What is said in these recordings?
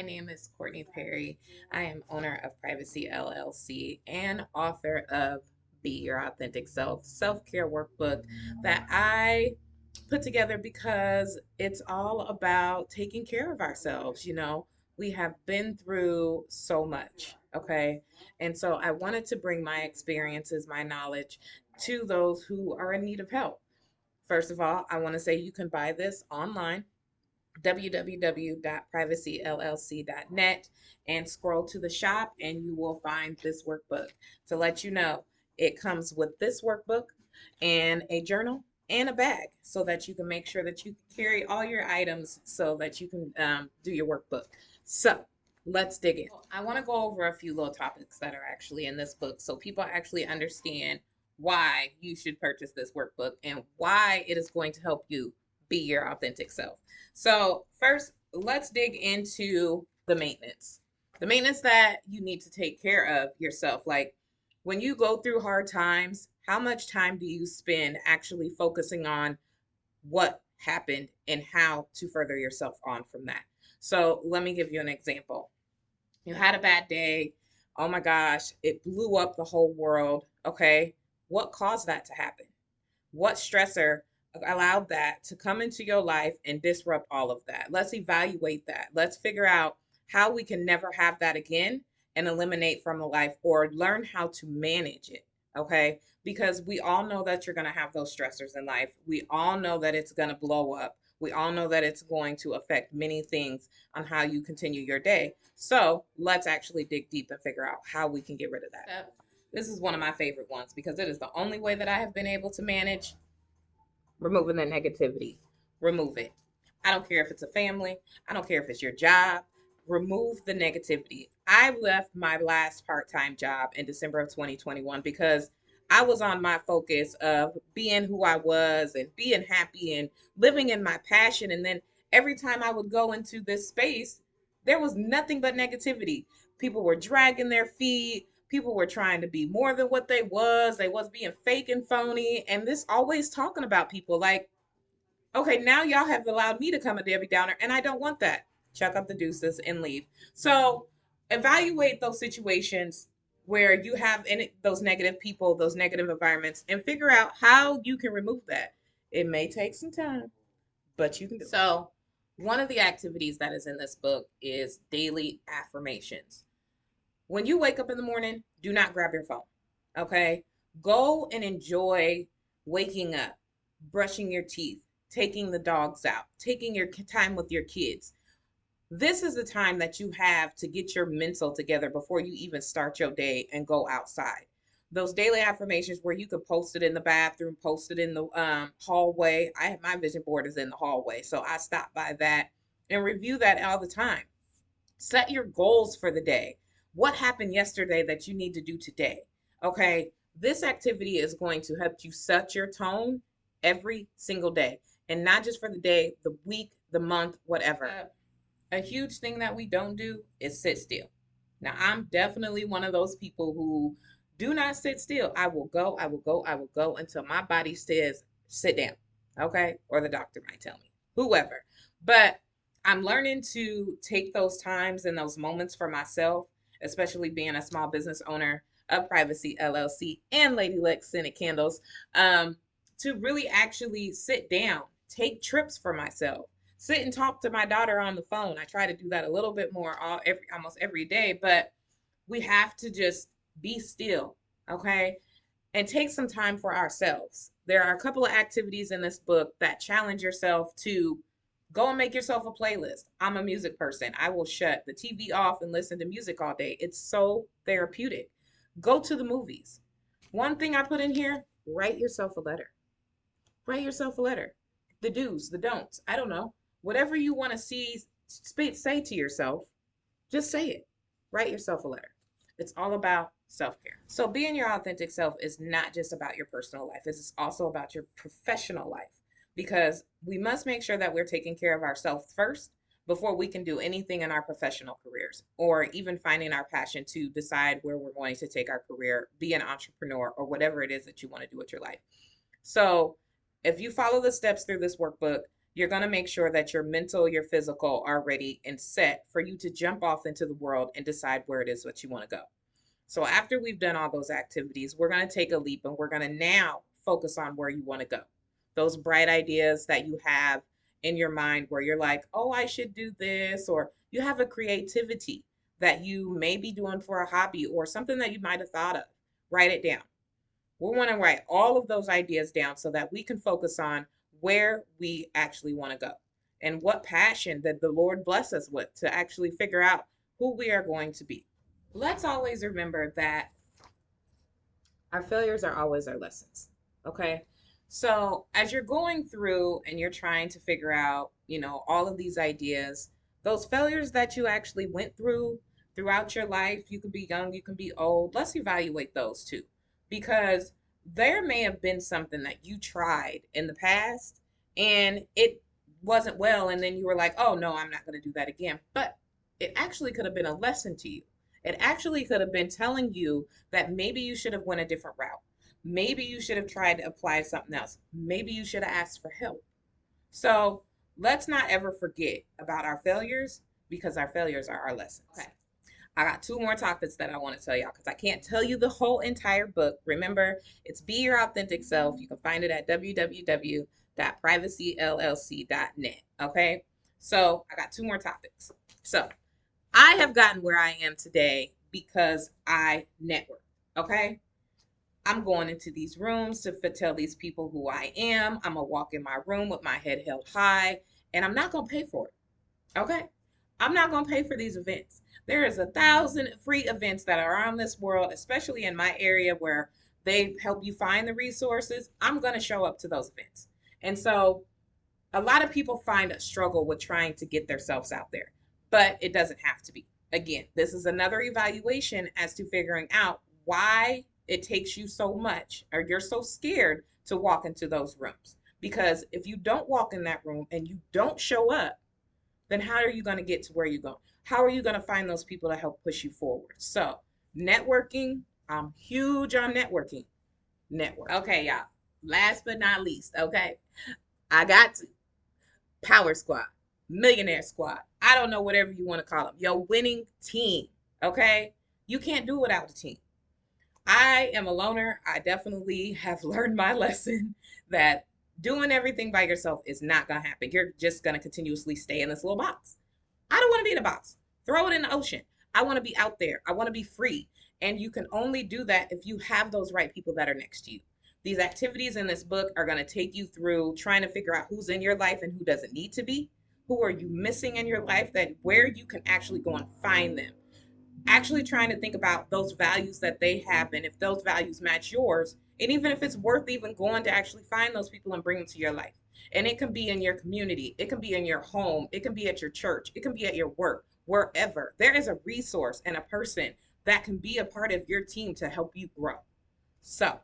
My name is Courtney Perry. I am owner of Privacy LLC and author of Be Your Authentic Self care workbook that I put together because it's all about taking care of ourselves. We have been through so much, okay? And so I wanted to bring my experiences, my knowledge to those who are in need of help. First of all, I want to say you can buy this online www.privacyllc.net and scroll to the shop and you will find this workbook. To let you know, it comes with this workbook and a journal and a bag so that you can make sure that you carry all your items so that you can do your workbook. So let's dig in. I want to go over a few little topics that are actually in this book so people actually understand why you should purchase this workbook and why it is going to help you be your authentic self. So, first, let's dig into the maintenance. The maintenance that you need to take care of yourself. Like when you go through hard times, how much time do you spend actually focusing on what happened and how to further yourself on from that? So, let me give you an example. You had a bad day. Oh my gosh, it blew up the whole world. Okay. What caused that to happen? What stressor allowed that to come into your life and disrupt all of that? Let's evaluate that. Let's figure out how we can never have that again and eliminate from the life or learn how to manage it. Okay. Because we all know that you're going to have those stressors in life. We all know that it's going to blow up. We all know that it's going to affect many things on how you continue your day. So let's actually dig deep and figure out how we can get rid of that. This is one of my favorite ones because it is the only way that I have been able to manage removing the negativity. Remove it. I don't care if it's a family, I don't care if it's your job. Remove the negativity. I left my last part time job in December of 2021 because I was on my focus of being who I was and being happy and living in my passion. And then every time I would go into this space, there was nothing but negativity. People were dragging their feet. People were trying to be more than what they was. They was being fake and phony. And this always talking about people like, okay, now y'all have allowed me to come a Debbie Downer, and I don't want that. Chuck up the deuces and leave. So evaluate those situations where you have those negative people, those negative environments, and figure out how you can remove that. It may take some time, but you can do it. So, one of the activities that is in this book is daily affirmations. When you wake up in the morning, do not grab your phone. Okay? Go and enjoy waking up, brushing your teeth, taking the dogs out, taking your time with your kids. This is the time that you have to get your mental together before you even start your day and go outside. Those daily affirmations where you could post it in the bathroom, post it in the hallway. I have my vision board is in the hallway, so I stop by that and review that all the time. Set your goals for the day. What happened yesterday that you need to do today? Okay, this activity is going to help you set your tone every single day, and not just for the day, the week, the month, whatever. A huge thing that we don't do is sit still. Now, I'm definitely one of those people who do not sit still. I will go, I will go, I will go until my body says, sit down. Okay. Or the doctor might tell me, whoever. But I'm learning to take those times and those moments for myself, especially being a small business owner of Privacy LLC and Lady Luck Scented Candles, to really actually sit down, take trips for myself, sit and talk to my daughter on the phone. I try to do that a little bit more almost every day, but we have to just be still, okay? And take some time for ourselves. There are a couple of activities in this book that challenge yourself to go and make yourself a playlist. I'm a music person. I will shut the TV off and listen to music all day. It's so therapeutic. Go to the movies. One thing I put in here, write yourself a letter. Write yourself a letter. The do's, the don'ts. I don't know. Whatever you want to say to yourself, just say it. Write yourself a letter. It's all about self care. So, being your authentic self is not just about your personal life, it's also about your professional life because we must make sure that we're taking care of ourselves first before we can do anything in our professional careers or even finding our passion to decide where we're going to take our career, be an entrepreneur, or whatever it is that you want to do with your life. So, if you follow the steps through this workbook, You're going to make sure that your mental, your physical are ready and set for you to jump off into the world and decide where it is that you want to go. So after we've done all those activities, we're going to take a leap and we're going to now focus on where you want to go. Those bright ideas that you have in your mind where you're like, oh, I should do this, or you have a creativity that you may be doing for a hobby or something that you might have thought of. Write it down. We want to write all of those ideas down so that we can focus on where we actually want to go and what passion that the Lord bless us with to actually figure out who we are going to be. Let's always remember that our failures are always our lessons. Okay. So as you're going through and you're trying to figure out, all of these ideas, those failures that you actually went through throughout your life, you can be young, you can be old. Let's evaluate those too, because there may have been something that you tried in the past and it wasn't well. And then you were like, oh no, I'm not going to do that again. But it actually could have been a lesson to you. It actually could have been telling you that maybe you should have went a different route. Maybe you should have tried to apply something else. Maybe you should have asked for help. So let's not ever forget about our failures because our failures are our lessons. Okay. I got two more topics that I want to tell y'all because I can't tell you the whole entire book. Remember, it's Be Your Authentic Self. You can find it at www.privacyllc.net. Okay. So I got two more topics. So I have gotten where I am today because I network. Okay. I'm going into these rooms to tell these people who I am. I'm going to walk in my room with my head held high, and I'm not going to pay for it. Okay. I'm not going to pay for these events. There is 1,000 free events that are on this world, especially in my area where they help you find the resources. I'm going to show up to those events. And so a lot of people find a struggle with trying to get themselves out there, but it doesn't have to be. Again, this is another evaluation as to figuring out why it takes you so much or you're so scared to walk into those rooms. Because if you don't walk in that room and you don't show up, then how are you going to get to where you're going? How are you going to find those people to help push you forward? So, networking, I'm huge on networking. Network. Okay, y'all. Last but not least, okay, I got to Power Squad, Millionaire Squad. I don't know, whatever you want to call them. Your winning team. Okay? You can't do without a team. I am a loner. I definitely have learned my lesson that doing everything by yourself is not going to happen. You're just going to continuously stay in this little box. I don't want to be in a box. Throw it in the ocean. I want to be out there. I want to be free. And you can only do that if you have those right people that are next to you. These activities in this book are going to take you through trying to figure out who's in your life and who doesn't need to be. Who are you missing in your life that where you can actually go and find them. Actually trying to think about those values that they have and if those values match yours, and even if it's worth even going to actually find those people and bring them to your life. And it can be in your community, it can be in your home, it can be at your church, it can be at your work, wherever. There is a resource and a person that can be a part of your team to help you grow. So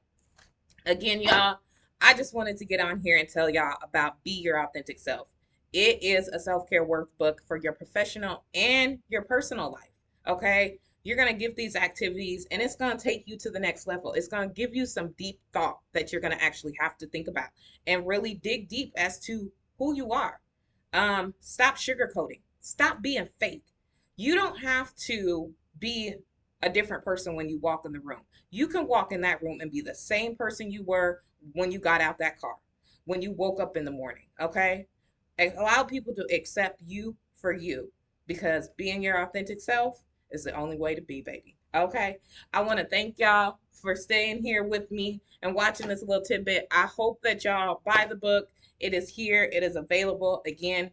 again, y'all, I just wanted to get on here and tell y'all about Be Your Authentic Self. It is a self-care workbook for your professional and your personal life. Okay? You're going to give these activities and it's going to take you to the next level. It's going to give you some deep thought that you're going to actually have to think about and really dig deep as to who you are. Stop sugarcoating. Stop being fake. You don't have to be a different person when you walk in the room. You can walk in that room and be the same person you were when you got out that car, when you woke up in the morning, okay? Allow people to accept you for you because being your authentic self is the only way to be, baby. Okay? I want to thank y'all for staying here with me and watching this little tidbit. I hope that y'all buy the book. It is here. It is available. Again,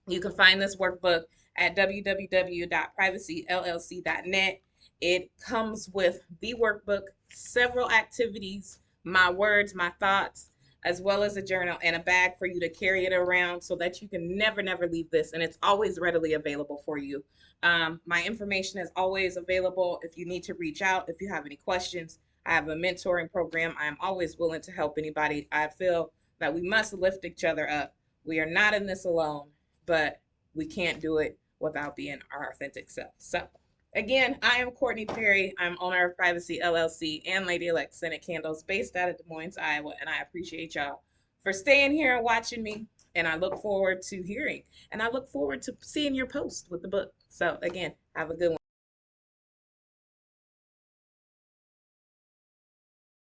you can find this workbook at www.privacyllc.net. It comes with the workbook, several activities, my words, my thoughts, as well as a journal and a bag for you to carry it around so that you can never, never leave this. And it's always readily available for you. My information is always available if you need to reach out, if you have any questions. I have a mentoring program. I am always willing to help anybody. I feel that we must lift each other up. We are not in this alone, but we can't do it without being our authentic self. So again, I am Courtney Perry. I'm owner of Privacy LLC and Lady Elect Scented Candles based out of Des Moines, Iowa, and I appreciate y'all for staying here and watching me. And I look forward to hearing, and I look forward to seeing your post with the book. So again, have a good one.